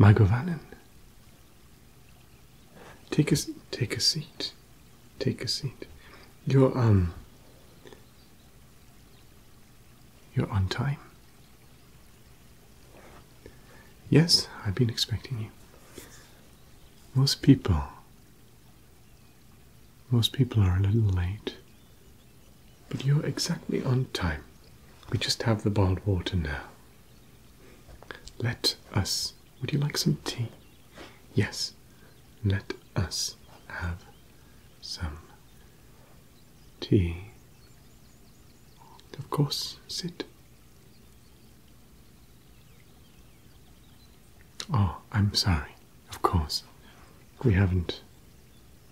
Mae Govannen, take a seat. Take a seat. You're on time. Yes, I've been expecting you. Most people are a little late, but you're exactly on time. We just have the bottled water now. Would you like some tea? Yes, let us have some tea. Of course, sit. Oh, I'm sorry, of course. We haven't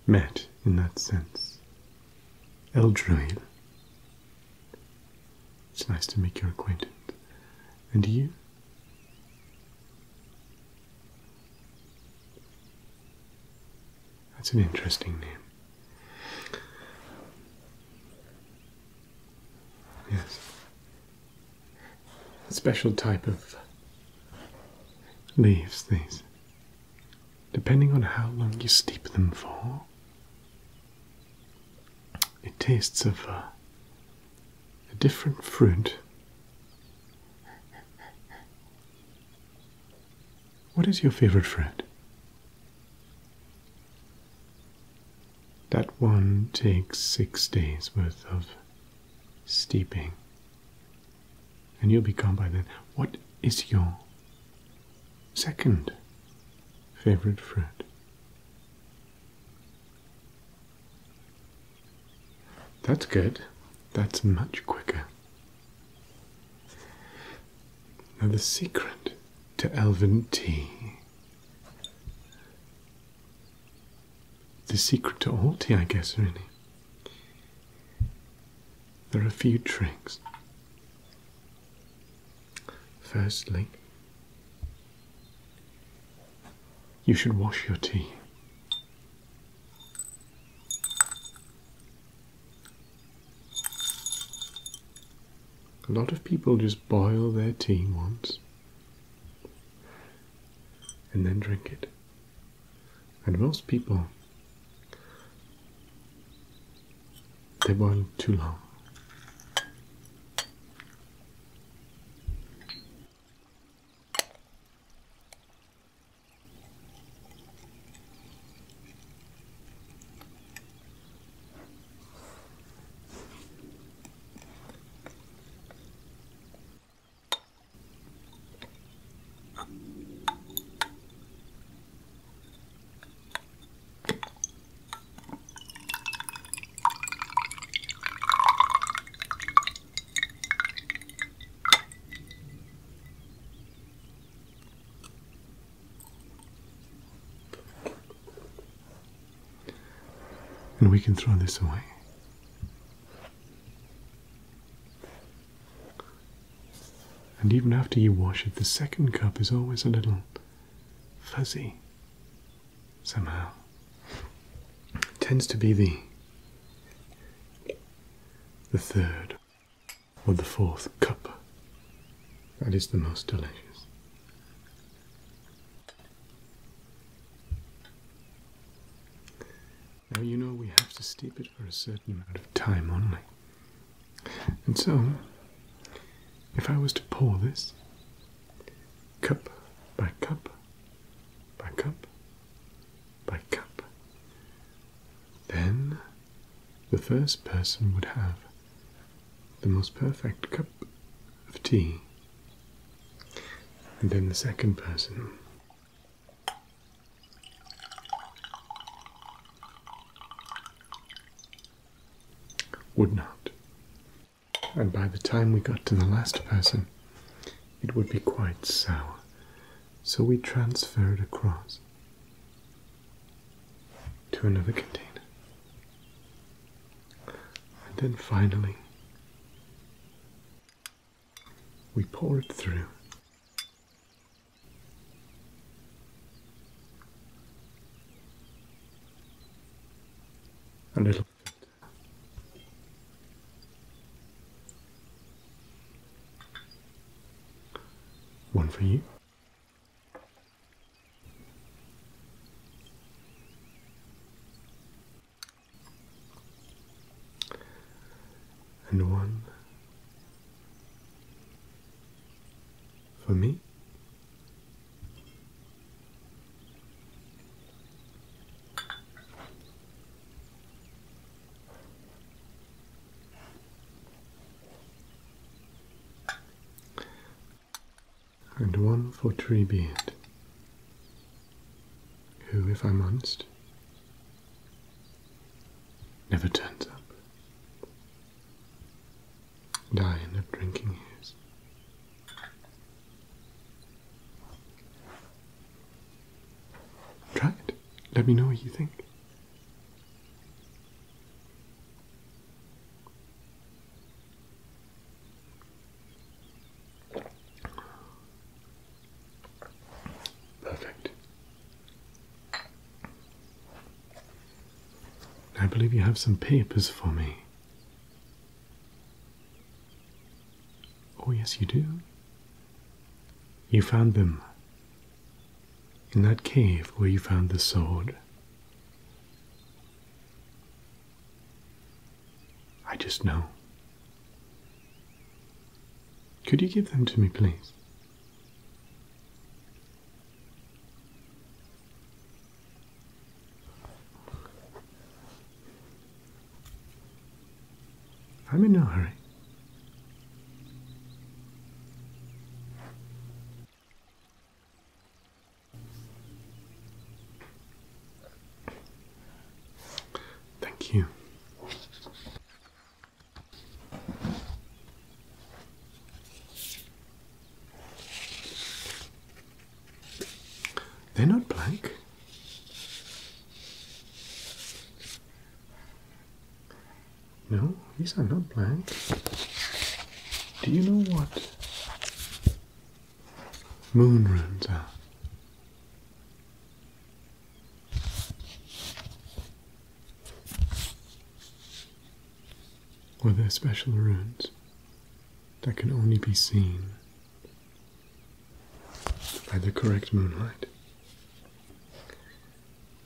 met in that sense. Eldruil. It's nice to make your acquaintance. And you? That's an interesting name. Yes. A special type of leaves, these. Depending on how long you steep them for, it tastes of a different fruit. What is your favorite fruit? That one takes 6 days worth of steeping, and you'll be gone by then. What is your second favorite fruit? That's good. That's much quicker. Now the secret to Elven tea, the secret to all tea, I guess, really. There are a few tricks. Firstly, you should wash your tea. A lot of people just boil their tea once and then drink it. And most people, they boil it too long. And we can throw this away. And even after you wash it, the second cup is always a little fuzzy somehow. It tends to be the third or the fourth cup that is the most delicious. Now you know we have to steep it for a certain amount of time only. And so, if I was to pour this cup by cup by cup by cup, then the first person would have the most perfect cup of tea, and then the second person would not. And by the time we got to the last person, it would be quite sour. So we transferred across to another container. And then finally, we pour it through a little. One for you. And one for me. And one for Treebeard, who, if I'm honest, never turns up. And I end up drinking his. Try it. Let me know what you think. Perfect. I believe you have some papers for me. Oh, yes, you do. You found them in that cave where you found the sword. I just know. Could you give them to me, please? I'm in no hurry. Thank you. They're not blank. No, these are not blank. Do you know what moon runes are? Or they're special runes that can only be seen by the correct moonlight.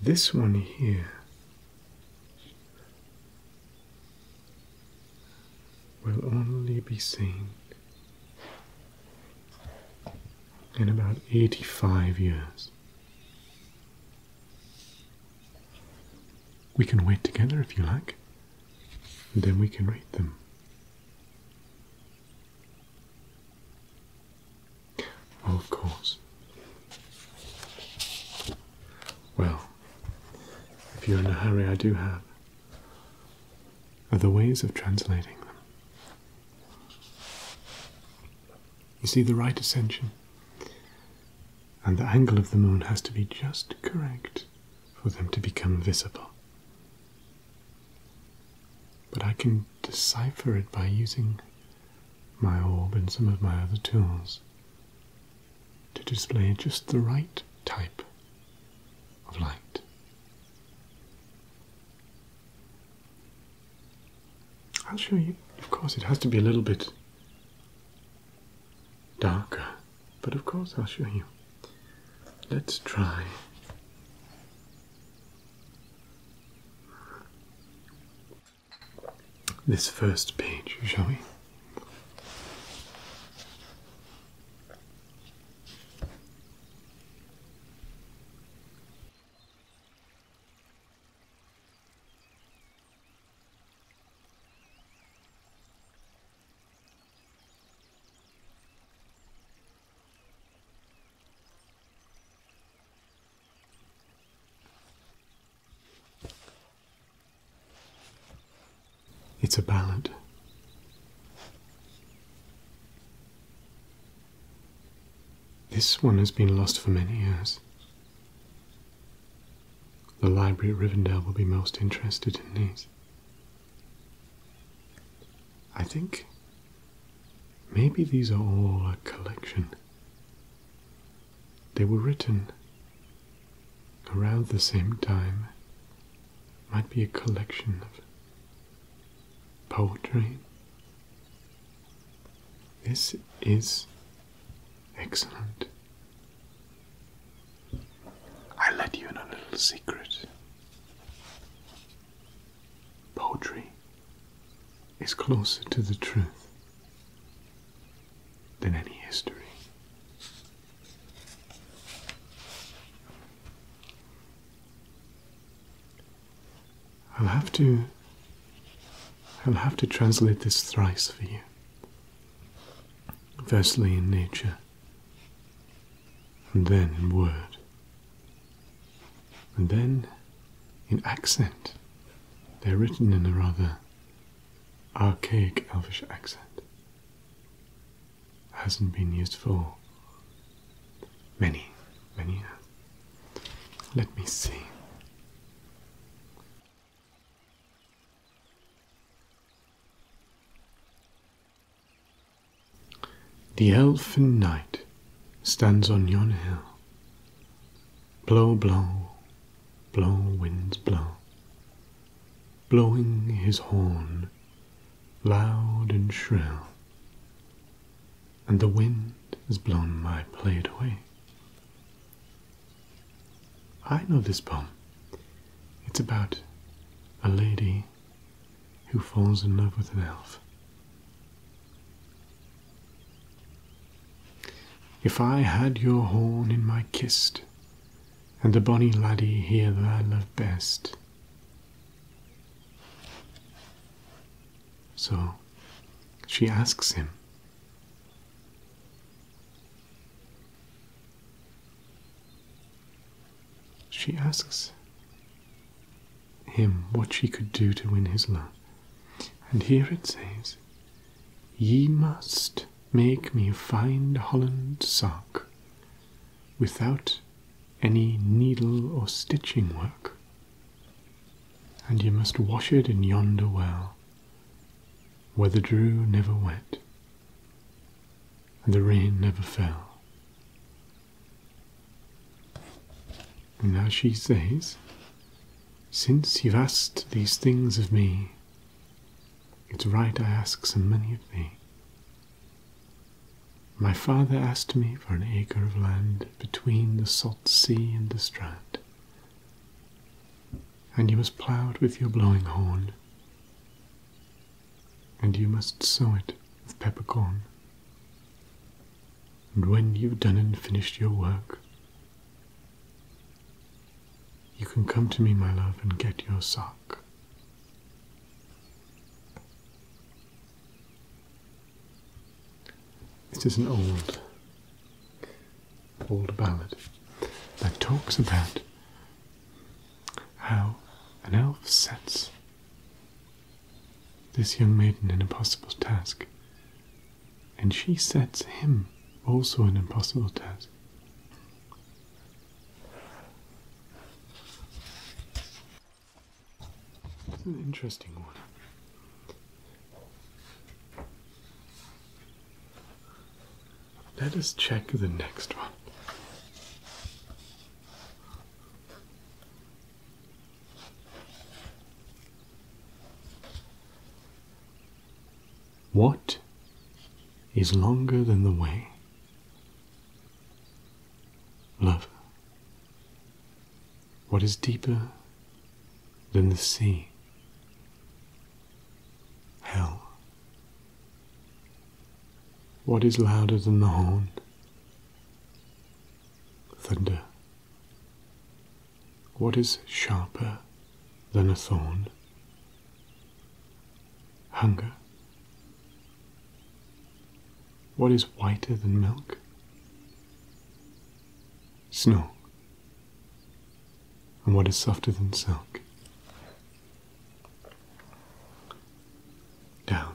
This one here will only be seen in about 85 years. We can wait together if you like, and then we can read them. Oh, of course. Well, if you're in a hurry, I do have other ways of translating them. You see, the right ascension and the angle of the moon has to be just correct for them to become visible. But I can decipher it by using my orb and some of my other tools to display just the right type of light. I'll show you. Of course, it has to be a little bit darker, but of course I'll show you. Let's try this first page, shall we? It's a ballad. This one has been lost for many years. The library at Rivendell will be most interested in these. I think maybe these are all a collection. They were written around the same time. Might be a collection of poetry. This is excellent. I let you in a little secret. Poetry is closer to the truth than any history. I'll have to translate this thrice for you. Firstly in nature, and then in word, and then in accent. They're written in a rather archaic Elvish accent. Hasn't been used for many years. Let me see. The elfin knight stands on yon hill. Blow, blow, blow, winds blow, blowing his horn loud and shrill, and the wind has blown my plaid away. I know this poem. It's about a lady who falls in love with an elf. If I had your horn in my kist, and the bonny laddie here that I love best. So she asks him, what she could do to win his love. And here it says, "Ye must make me a fine Holland sock, without any needle or stitching work, and ye must wash it in yonder well, where the dew never wet, and the rain never fell." And now she says, "Since you've asked these things of me, it's right I ask some money of thee. My father asked me for an acre of land between the salt sea and the strand, and you must plough it with your blowing horn, and you must sow it with peppercorn, and when you've done and finished your work, you can come to me, my love, and get your sock." This is an old ballad that talks about how an elf sets this young maiden an impossible task, and she sets him also an impossible task. It's an interesting one. Let us check the next one. What is longer than the way? Love. What is deeper than the sea? Hell. What is louder than the horn? Thunder. What is sharper than a thorn? Hunger. What is whiter than milk? Snow. And what is softer than silk? Down.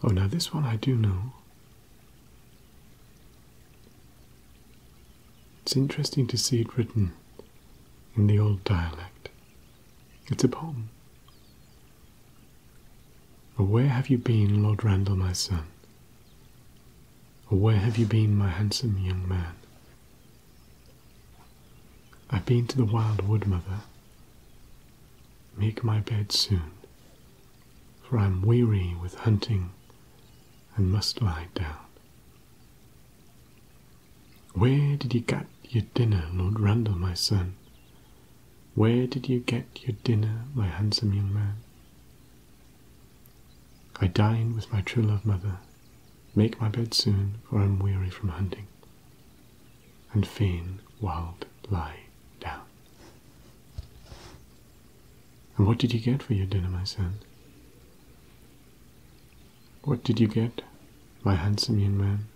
Oh, now this one I do know. It's interesting to see it written in the old dialect. It's a poem. "Oh, where have you been, Lord Randall, my son? Or where have you been, my handsome young man? I've been to the wild wood, mother. Make my bed soon, for I'm weary with hunting and must lie down. Where did you get your dinner, Lord Randall, my son? Where did you get your dinner, my handsome young man? I dined with my true love, mother. Make my bed soon, for I'm weary from hunting, and fain wild lie down. And what did you get for your dinner, my son? What did you get, my handsome young man?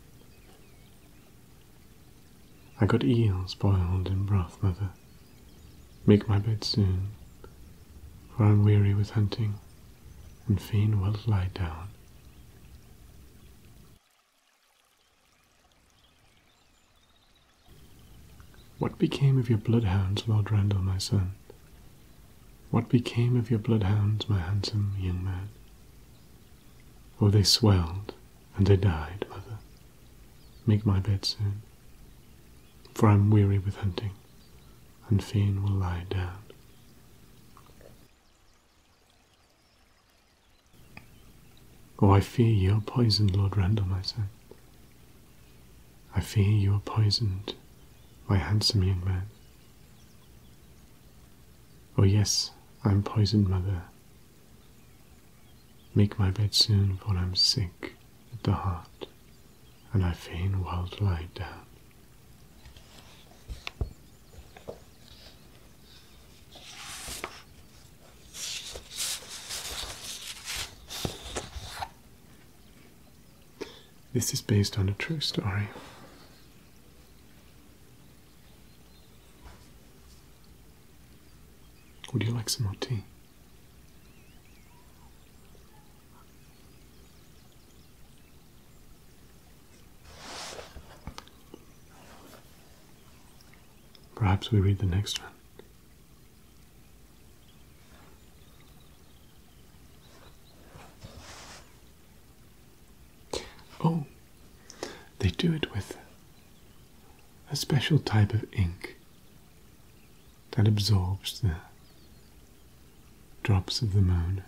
I got eels boiled in broth, mother. Make my bed soon, for I'm weary with hunting, and fain wilt lie down. What became of your bloodhounds, Lord Randall, my son? What became of your bloodhounds, my handsome young man? Oh, they swelled, and they died, mother. Make my bed soon, for I'm weary with hunting, and fain will lie down. Oh, I fear you are poisoned, Lord Randall, my son. I fear you are poisoned, my handsome young man. Oh yes, I'm poisoned, mother. Make my bed soon, for I'm sick at the heart, and I fain wilt lie down. This is based on a true story. Would you like some more tea? Perhaps we read the next one. Oh, they do it with a special type of ink that absorbs the drops of the moon,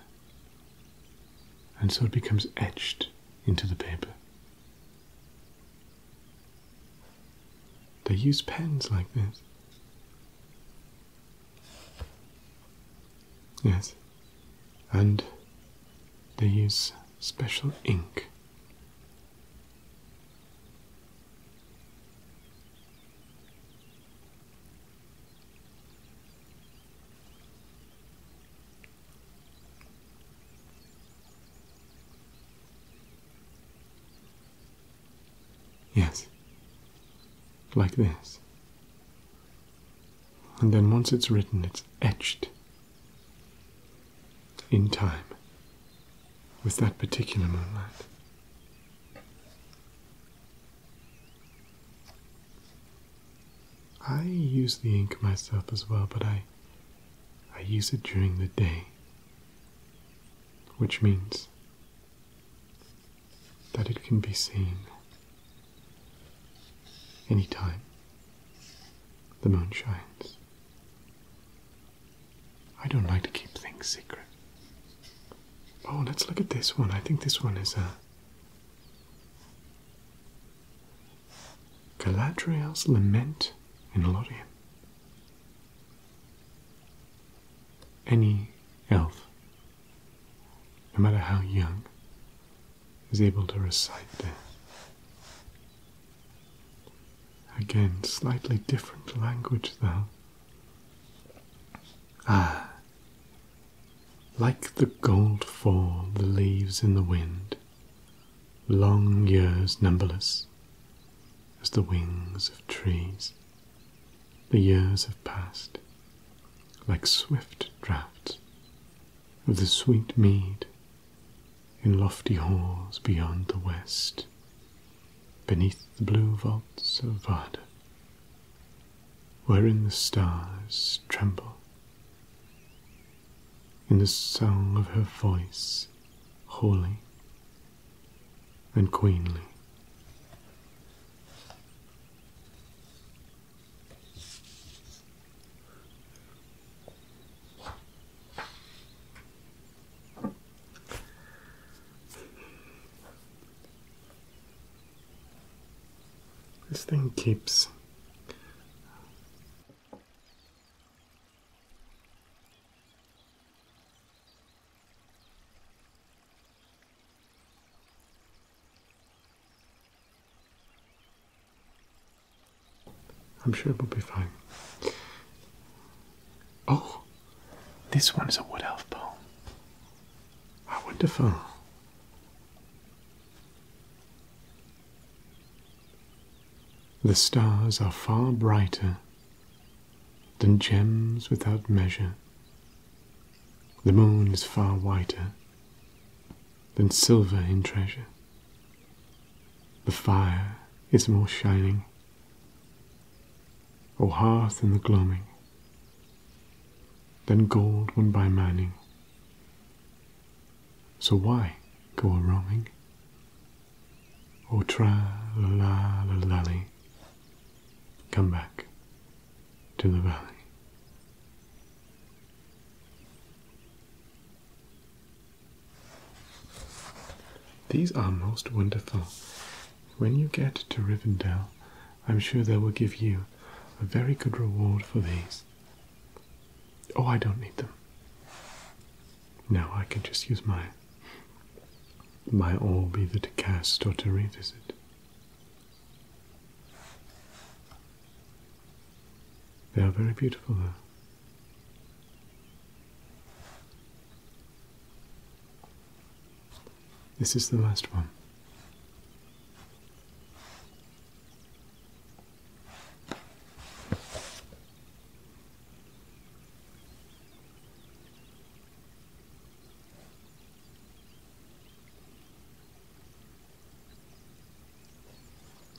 and so it becomes etched into the paper. They use pens like this. Yes, and they use special ink. Yes, like this. And then once it's written, it's etched in time with that particular moonlight. I use the ink myself as well, but I use it during the day, which means that it can be seen anytime the moon shines. I don't like to keep things secret. Oh, let's look at this one. I think this one is Galadriel's Lament in Lothian. Any elf, no matter how young, is able to recite this. Again, slightly different language though. Ah, like the gold fall the leaves in the wind, long years numberless as the wings of trees. The years have passed like swift draughts of the sweet mead in lofty halls beyond the west, beneath the blue vaults of Varda, wherein the stars tremble in the song of her voice, holy and queenly This thing keeps... I'm sure it will be fine. Oh, this one is a wood elf poem. How wonderful. The stars are far brighter than gems without measure. The moon is far whiter than silver in treasure. The fire is more shining, O hearth in the gloaming, than gold won by manning. So why go a roaming? O tra-la-la-la-lally, come back to the valley. These are most wonderful. When you get to Rivendell, I'm sure they will give you a very good reward for these. Oh, I don't need them. No, I can just use my orb either to cast or to revisit. They are very beautiful though. This is the last one.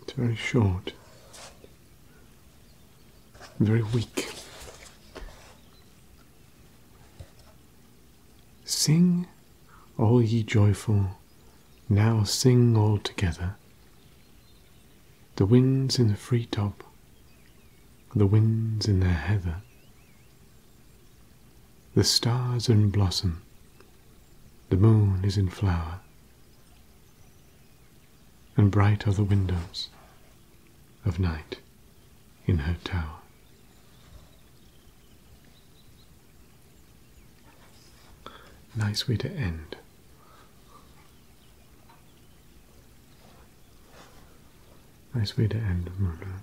It's very short, very weak. Sing, all ye joyful, now sing all together. The winds in the free top, the winds in their heather. The stars are in blossom, the moon is in flower, and bright are the windows of night in her tower. Nice way to end. Nice way to end the murder.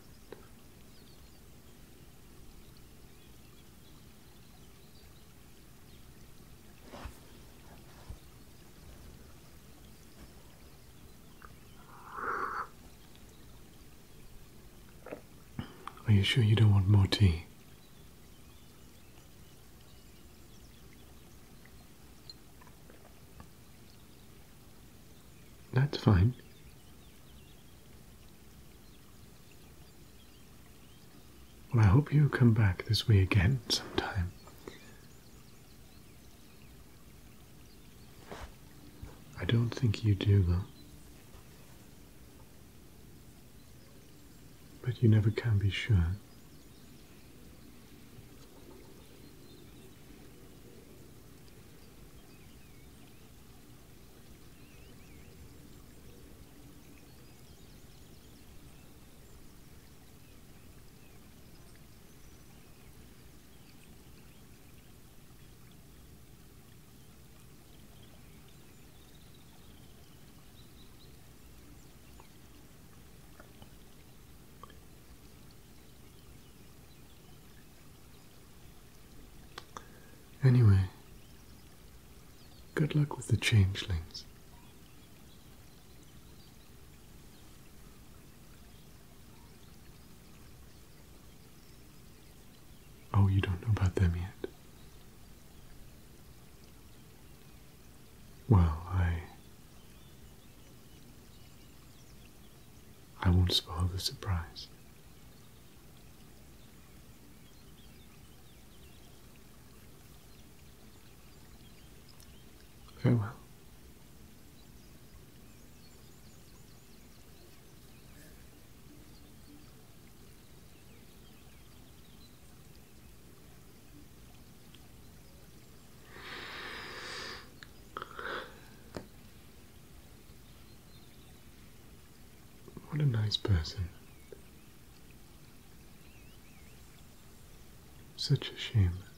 Are you sure you don't want more tea? That's fine. Well, I hope you come back this way again sometime. I don't think you do, though. But you never can be sure. Anyway, good luck with the changelings. Oh, you don't know about them yet? Well, I won't spoil the surprise. Farewell. What a nice person. such a shame.